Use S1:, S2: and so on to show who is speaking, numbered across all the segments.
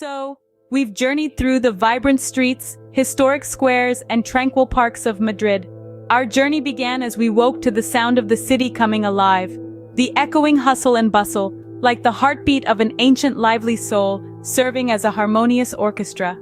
S1: So, we've journeyed through the vibrant streets, historic squares, and tranquil parks of Madrid. Our journey began as we woke to the sound of the city coming alive. The echoing hustle and bustle, like the heartbeat of an ancient lively soul, serving as a harmonious orchestra.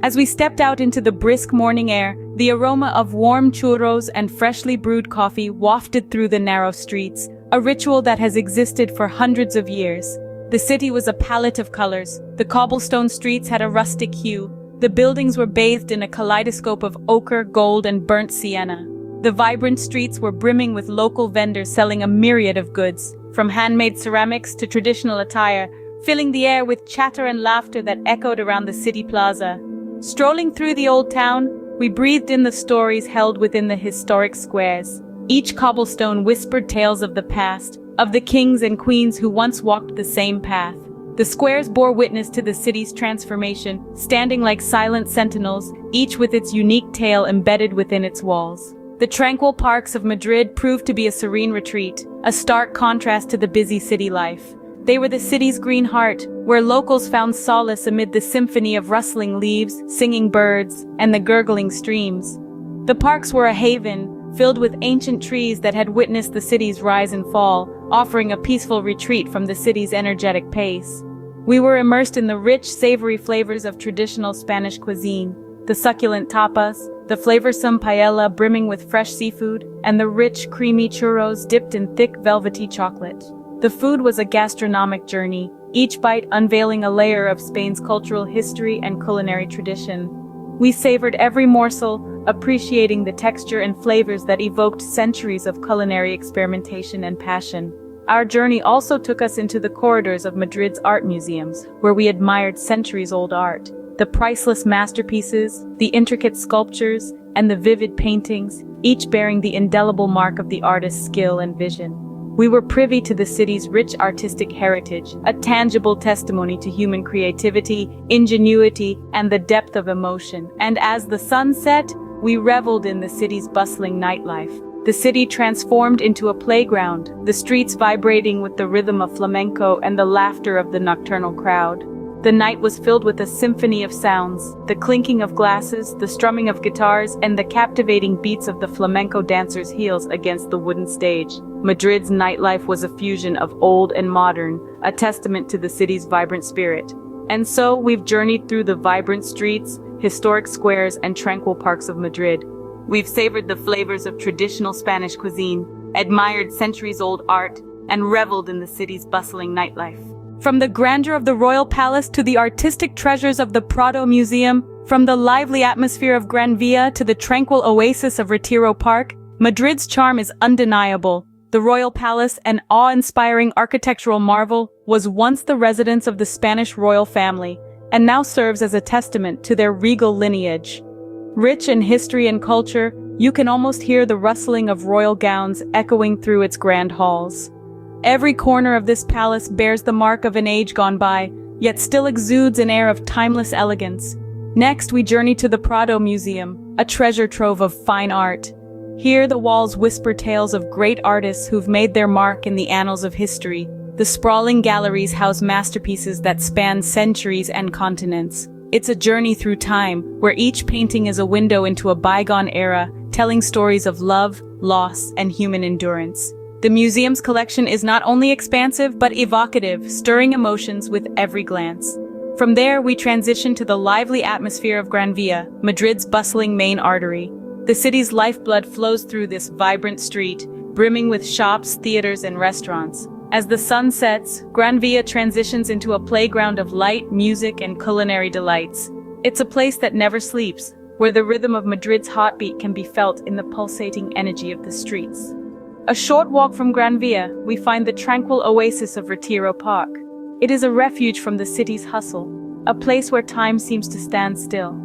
S1: As we stepped out into the brisk morning air, the aroma of warm churros and freshly brewed coffee wafted through the narrow streets, a ritual that has existed for hundreds of years. The city was a palette of colors. The cobblestone streets had a rustic hue. The buildings were bathed in a kaleidoscope of ochre, gold, and burnt sienna. The vibrant streets were brimming with local vendors selling a myriad of goods, from handmade ceramics to traditional attire, filling the air with chatter and laughter that echoed around the city plaza. Strolling through the old town, we breathed in the stories held within the historic squares. Each cobblestone whispered tales of the past, of the kings and queens who once walked the same path. The squares bore witness to the city's transformation, standing like silent sentinels, each with its unique tale embedded within its walls. The tranquil parks of Madrid proved to be a serene retreat, a stark contrast to the busy city life. They were the city's green heart, where locals found solace amid the symphony of rustling leaves, singing birds, and the gurgling streams. The parks were a haven, filled with ancient trees that had witnessed the city's rise and fall, offering a peaceful retreat from the city's energetic pace. We were immersed in the rich, savory flavors of traditional Spanish cuisine, the succulent tapas, the flavorsome paella brimming with fresh seafood, and the rich, creamy churros dipped in thick, velvety chocolate. The food was a gastronomic journey, each bite unveiling a layer of Spain's cultural history and culinary tradition. We savored every morsel, appreciating the texture and flavors that evoked centuries of culinary experimentation and passion. Our journey also took us into the corridors of Madrid's art museums, where we admired centuries-old art. The priceless masterpieces, the intricate sculptures, and the vivid paintings, each bearing the indelible mark of the artist's skill and vision. We were privy to the city's rich artistic heritage, a tangible testimony to human creativity, ingenuity, and the depth of emotion. And as the sun set, we reveled in the city's bustling nightlife. The city transformed into a playground, the streets vibrating with the rhythm of flamenco and the laughter of the nocturnal crowd. The night was filled with a symphony of sounds, the clinking of glasses, the strumming of guitars, and the captivating beats of the flamenco dancers' heels against the wooden stage. Madrid's nightlife was a fusion of old and modern, a testament to the city's vibrant spirit. And so we've journeyed through the vibrant streets, historic squares, and tranquil parks of Madrid. We've savored the flavors of traditional Spanish cuisine, admired centuries-old art, and reveled in the city's bustling nightlife. From the grandeur of the Royal Palace to the artistic treasures of the Prado Museum, from the lively atmosphere of Gran Via to the tranquil oasis of Retiro Park, Madrid's charm is undeniable. The Royal Palace, an awe-inspiring architectural marvel, was once the residence of the Spanish royal family, and now serves as a testament to their regal lineage. Rich in history and culture, you can almost hear the rustling of royal gowns echoing through its grand halls. Every corner of this palace bears the mark of an age gone by, yet still exudes an air of timeless elegance. Next, we journey to the Prado Museum, a treasure trove of fine art. Here, the walls whisper tales of great artists who've made their mark in the annals of history. The sprawling galleries house masterpieces that span centuries and continents. It's a journey through time, where each painting is a window into a bygone era, telling stories of love, loss, and human endurance. The museum's collection is not only expansive, but evocative, stirring emotions with every glance. From there, we transition to the lively atmosphere of Gran Via, Madrid's bustling main artery. The city's lifeblood flows through this vibrant street, brimming with shops, theaters, and restaurants. As the sun sets, Gran Via transitions into a playground of light, music, and culinary delights. It's a place that never sleeps, where the rhythm of Madrid's heartbeat can be felt in the pulsating energy of the streets. A short walk from Gran Via, we find the tranquil oasis of Retiro Park. It is a refuge from the city's hustle, a place where time seems to stand still.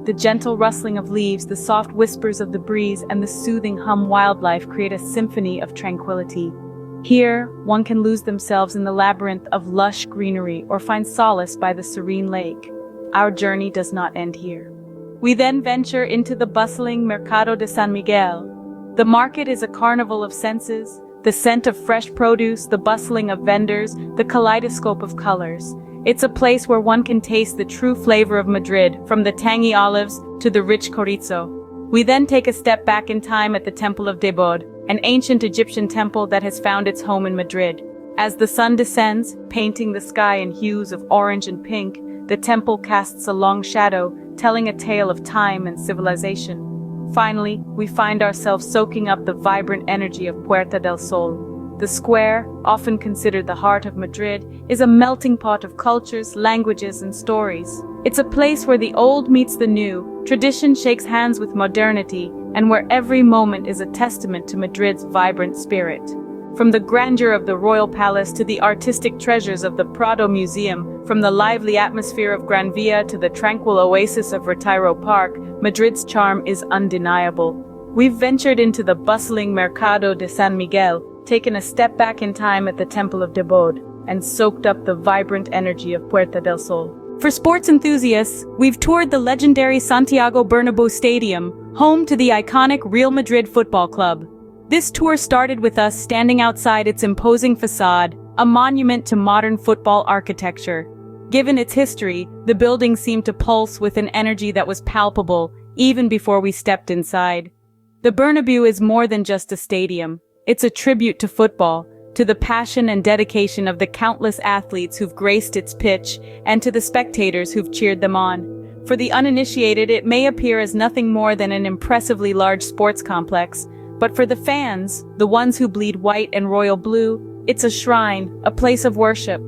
S1: The gentle rustling of leaves, the soft whispers of the breeze, and the soothing hum of wildlife create a symphony of tranquility. Here, one can lose themselves in the labyrinth of lush greenery or find solace by the serene lake. Our journey does not end here. We then venture into the bustling Mercado de San Miguel. The market is a carnival of senses, the scent of fresh produce, the bustling of vendors, the kaleidoscope of colors. It's a place where one can taste the true flavor of Madrid, from the tangy olives to the rich chorizo. We then take a step back in time at the Temple of Debod, an ancient Egyptian temple that has found its home in Madrid. As the sun descends, painting the sky in hues of orange and pink, the temple casts a long shadow, telling a tale of time and civilization. Finally, we find ourselves soaking up the vibrant energy of Puerta del Sol. The square, often considered the heart of Madrid, is a melting pot of cultures, languages, and stories. It's a place where the old meets the new, tradition shakes hands with modernity, and where every moment is a testament to Madrid's vibrant spirit. From the grandeur of the Royal Palace to the artistic treasures of the Prado Museum, from the lively atmosphere of Gran Via to the tranquil oasis of Retiro Park, Madrid's charm is undeniable. We've ventured into the bustling Mercado de San Miguel, taken a step back in time at the Temple of Debod, and soaked up the vibrant energy of Puerta del Sol. For sports enthusiasts, we've toured the legendary Santiago Bernabeu Stadium, home to the iconic Real Madrid Football Club. This tour started with us standing outside its imposing facade, a monument to modern football architecture. Given its history, the building seemed to pulse with an energy that was palpable, even before we stepped inside. The Bernabeu is more than just a stadium. It's a tribute to football, to the passion and dedication of the countless athletes who've graced its pitch, and to the spectators who've cheered them on. For the uninitiated, it may appear as nothing more than an impressively large sports complex, but for the fans, the ones who bleed white and royal blue, it's a shrine, a place of worship.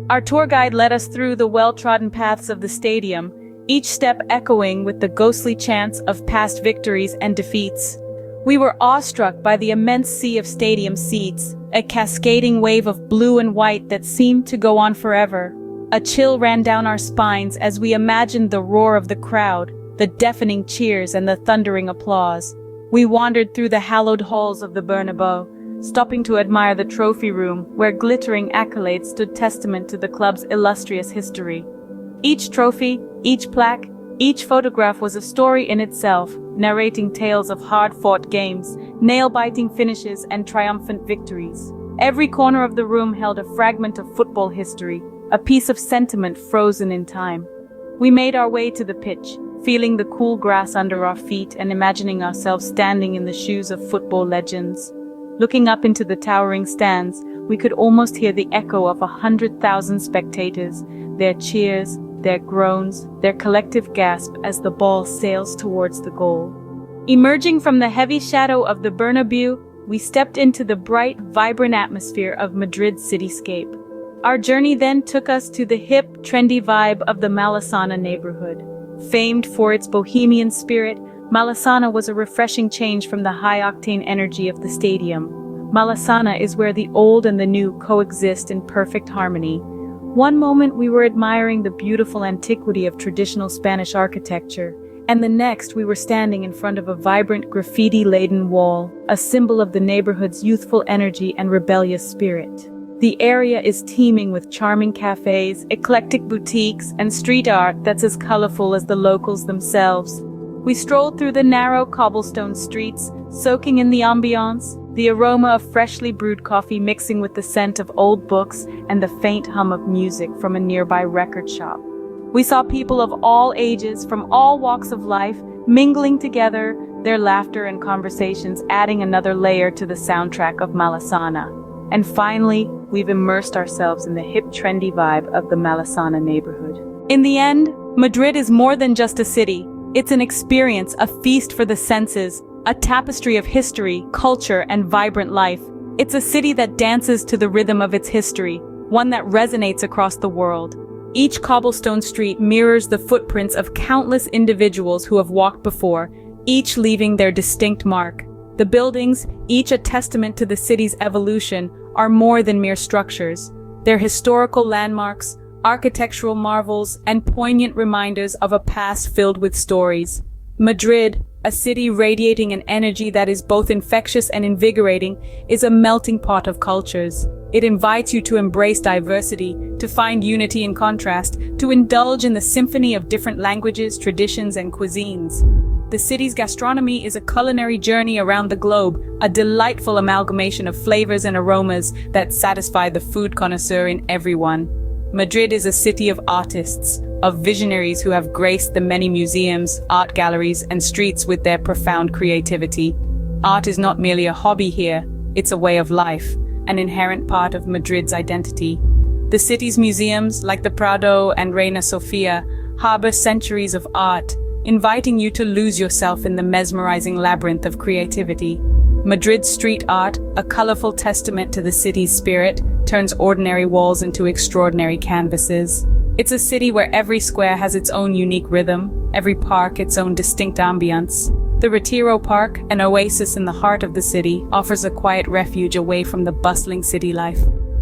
S1: Our tour guide led us through the well-trodden paths of the stadium, each step echoing with the ghostly chants of past victories and defeats. We were awestruck by the immense sea of stadium seats, a cascading wave of blue and white that seemed to go on forever. A chill ran down our spines as we imagined the roar of the crowd, the deafening cheers and the thundering applause. We wandered through the hallowed halls of the Bernabeu, stopping to admire the trophy room, where glittering accolades stood testament to the club's illustrious history. Each trophy, each plaque, each photograph was a story in itself, narrating tales of hard-fought games, nail-biting finishes, and triumphant victories. Every corner of the room held a fragment of football history, a piece of sentiment frozen in time. We made our way to the pitch, feeling the cool grass under our feet and imagining ourselves standing in the shoes of football legends. Looking up into the towering stands, we could almost hear the echo of 100,000 spectators, their cheers, their groans, their collective gasp as the ball sails towards the goal. Emerging from the heavy shadow of the Bernabeu, we stepped into the bright, vibrant atmosphere of Madrid's cityscape. Our journey then took us to the hip, trendy vibe of the Malasana neighborhood. Famed for its bohemian spirit, Malasana was a refreshing change from the high-octane energy of the stadium. Malasana is where the old and the new coexist in perfect harmony. One moment we were admiring the beautiful antiquity of traditional Spanish architecture, and the next we were standing in front of a vibrant graffiti-laden wall, a symbol of the neighborhood's youthful energy and rebellious spirit. The area is teeming with charming cafes, eclectic boutiques, and street art that's as colorful as the locals themselves. We strolled through the narrow cobblestone streets, soaking in the ambiance, the aroma of freshly brewed coffee mixing with the scent of old books and the faint hum of music from a nearby record shop. We saw people of all ages, from all walks of life, mingling together, their laughter and conversations adding another layer to the soundtrack of Malasana. And finally, we've immersed ourselves in the hip, trendy vibe of the Malasana neighborhood. In the end, Madrid is more than just a city. It's an experience, a feast for the senses, a tapestry of history, culture, and vibrant life. It's a city that dances to the rhythm of its history, one that resonates across the world. Each cobblestone street mirrors the footprints of countless individuals who have walked before, each leaving their distinct mark. The buildings, each a testament to the city's evolution, are more than mere structures. They're historical landmarks, architectural marvels, and poignant reminders of a past filled with stories. Madrid, a city radiating an energy that is both infectious and invigorating, is a melting pot of cultures. It invites you to embrace diversity, to find unity in contrast, to indulge in the symphony of different languages, traditions, and cuisines. The city's gastronomy is a culinary journey around the globe, a delightful amalgamation of flavors and aromas that satisfy the food connoisseur in everyone. Madrid is a city of artists, of visionaries who have graced the many museums, art galleries, and streets with their profound creativity. Art is not merely a hobby here, it's a way of life, an inherent part of Madrid's identity. The city's museums, like the Prado and Reina Sofia, harbor centuries of art, inviting you to lose yourself in the mesmerizing labyrinth of creativity. Madrid's street art, a colorful testament to the city's spirit, turns ordinary walls into extraordinary canvases. It's a city where every square has its own unique rhythm, every park its own distinct ambience. The Retiro Park, an oasis in the heart of the city, offers a quiet refuge away from the bustling city life.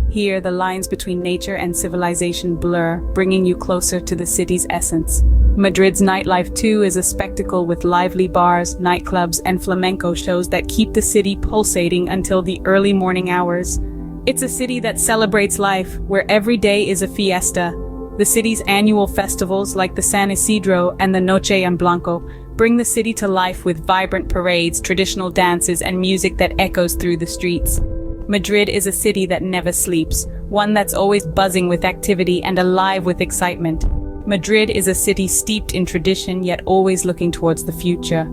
S1: Here, the lines between nature and civilization blur, bringing you closer to the city's essence. Madrid's nightlife, too, is a spectacle with lively bars, nightclubs, and flamenco shows that keep the city pulsating until the early morning hours. It's a city that celebrates life, where every day is a fiesta. The city's annual festivals, like the San Isidro and the Noche en Blanco, bring the city to life with vibrant parades, traditional dances, and music that echoes through the streets. Madrid is a city that never sleeps, one that's always buzzing with activity and alive with excitement. Madrid is a city steeped in tradition yet always looking towards the future.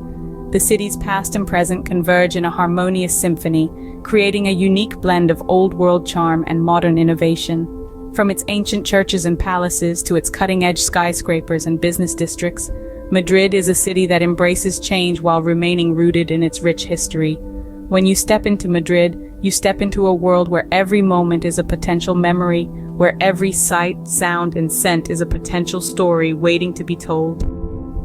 S1: The city's past and present converge in a harmonious symphony, creating a unique blend of old-world charm and modern innovation. From its ancient churches and palaces to its cutting-edge skyscrapers and business districts, Madrid is a city that embraces change while remaining rooted in its rich history. When you step into Madrid, you step into a world where every moment is a potential memory, where every sight, sound, and scent is a potential story waiting to be told.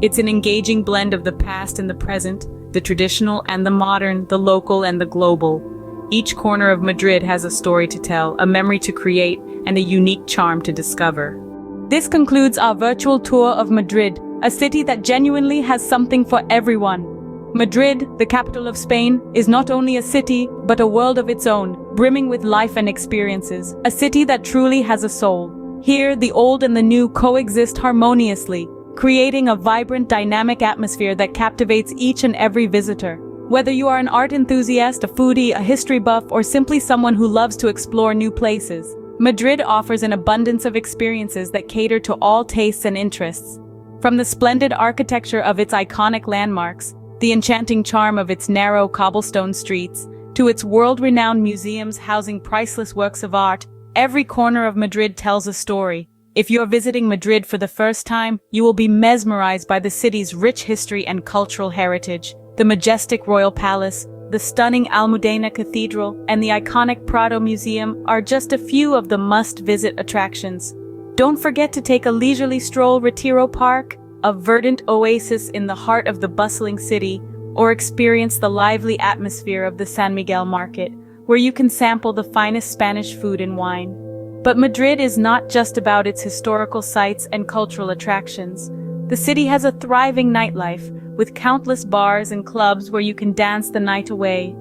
S1: It's an engaging blend of the past and the present, the traditional and the modern, the local and the global. Each corner of Madrid has a story to tell, a memory to create, and a unique charm to discover. This concludes our virtual tour of Madrid, a city that genuinely has something for everyone. Madrid, the capital of Spain, is not only a city, but a world of its own, brimming with life and experiences. A city that truly has a soul. Here, the old and the new coexist harmoniously, creating a vibrant, dynamic atmosphere that captivates each and every visitor. Whether you are an art enthusiast, a foodie, a history buff, or simply someone who loves to explore new places, Madrid offers an abundance of experiences that cater to all tastes and interests. From the splendid architecture of its iconic landmarks, the enchanting charm of its narrow cobblestone streets, to its world-renowned museums housing priceless works of art, every corner of Madrid tells a story. If you're visiting Madrid for the first time, you will be mesmerized by the city's rich history and cultural heritage. The majestic Royal Palace, the stunning Almudena Cathedral, and the iconic Prado Museum are just a few of the must-visit attractions. Don't forget to take a leisurely stroll Retiro Park, a verdant oasis in the heart of the bustling city, or experience the lively atmosphere of the San Miguel market, where you can sample the finest Spanish food and wine. But Madrid is not just about its historical sites and cultural attractions. The city has a thriving nightlife, with countless bars and clubs where you can dance the night away.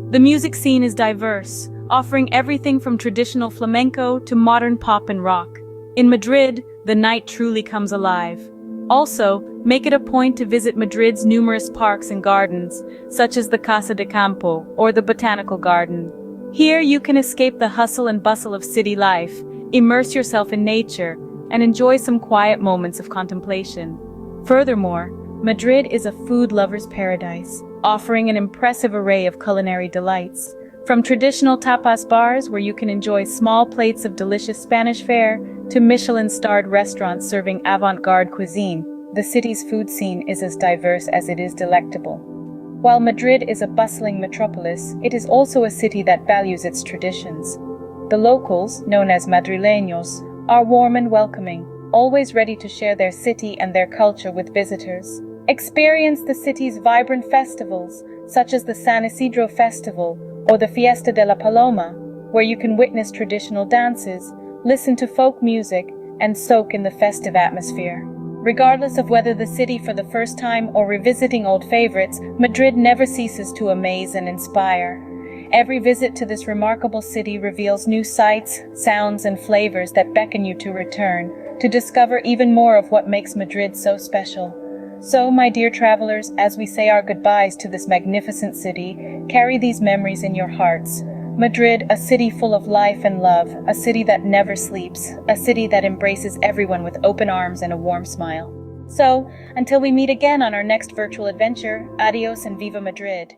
S1: The music scene is diverse, offering everything from traditional flamenco to modern pop and rock. In Madrid, the night truly comes alive. Also, make it a point to visit Madrid's numerous parks and gardens, such as the Casa de Campo or the Botanical Garden. Here you can escape the hustle and bustle of city life, immerse yourself in nature, and enjoy some quiet moments of contemplation. Furthermore, Madrid is a food lover's paradise, offering an impressive array of culinary delights. From traditional tapas bars where you can enjoy small plates of delicious Spanish fare, to Michelin-starred restaurants serving avant-garde cuisine, the city's food scene is as diverse as it is delectable. While Madrid is a bustling metropolis, it is also a city that values its traditions. The locals, known as Madrileños, are warm and welcoming, always ready to share their city and their culture with visitors. Experience the city's vibrant festivals, such as the San Isidro Festival or the Fiesta de la Paloma, where you can witness traditional dances, listen to folk music, and soak in the festive atmosphere. Regardless of whether the city for the first time or revisiting old favorites, Madrid never ceases to amaze and inspire. Every visit to this remarkable city reveals new sights, sounds, and flavors that beckon you to return, to discover even more of what makes Madrid so special. So, my dear travelers, as we say our goodbyes to this magnificent city, carry these memories in your hearts. Madrid, a city full of life and love, a city that never sleeps, a city that embraces everyone with open arms and a warm smile. So, until we meet again on our next virtual adventure, adios and viva Madrid.